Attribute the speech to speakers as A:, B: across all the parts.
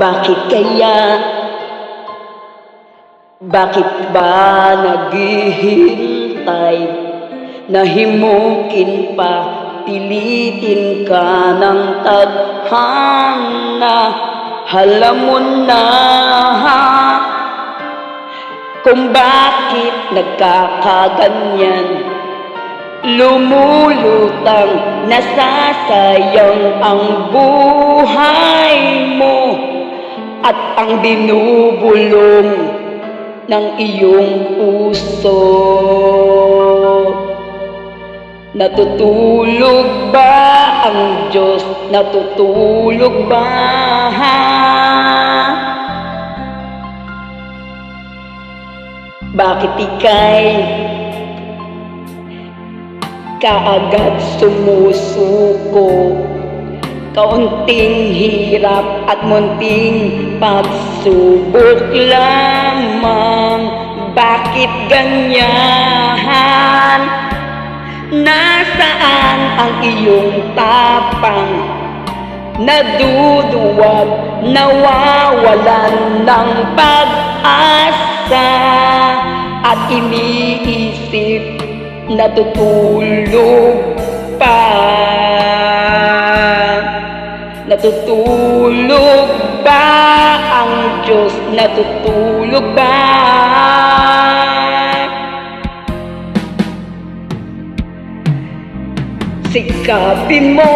A: Bakit kaya? Bakit ba naghihintay? Nahimukin pa, pilitin ka ng tadhana. Alam mo na kung bakit nagkakaganyan. Lumulutang, nasasayang ang buhay mo at ang binubulong ng iyong puso. Natutulog ba ang Diyos? Natutulog ba? Bakit ika'y kaagad sumusuko? Kaunting hirap at munting pagsubok lamang. Bakit ganyan? Nasaan ang iyong tapang? Naduduwag, nawawalan ng pag-asa, at iniisip natutulog pa. Natutulog ba ang Diyos? Natutulog ba? Sikapin mo,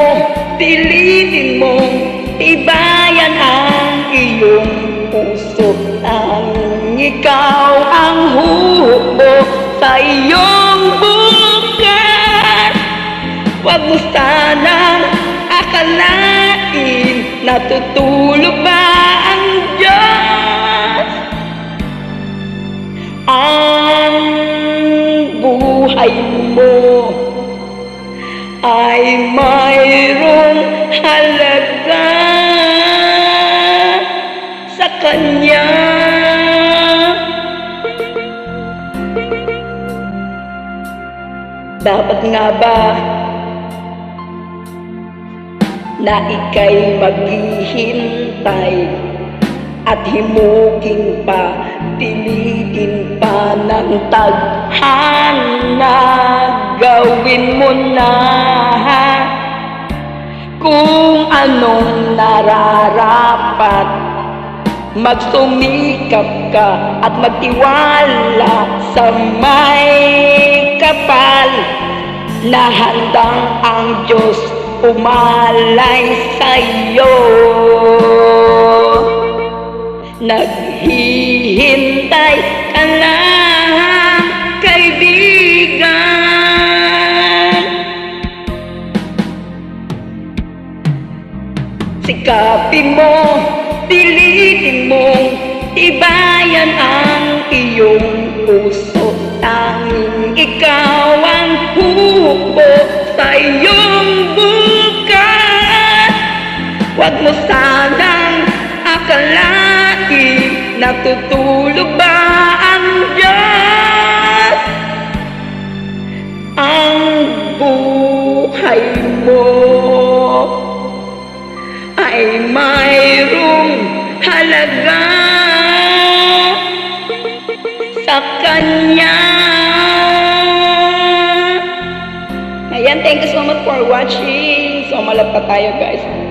A: pilitin mong tibayan ang iyong puso. Tanging ikaw ang huhukbo sa iyong bukas. Huwag mo sanang akalain natutulog ba ang Diyos. Ang buhay mo ay mayroong halaga sa Kanya. Dapat nga ba na ika'y maghihintay at himukin pa, pilitin pa ng tadhana? Gawin mo na kung anong nararapat. Magsumikap ka at magtiwala sa may kapal na handang ang Diyos umalay sa'yo. Naghihintay ka lang, kaibigan. Sikapin mo, pilitin mong tibayan ang iyong puso. Tanging ikaw ang hukbo sa iyong bukas. Huwag mo sanang akalain natutulog ba ang Diyos. Ang buhay mo ay mayroong halaga sa Kanya. Ayan, thank you so much for watching. So, malapit tayo guys.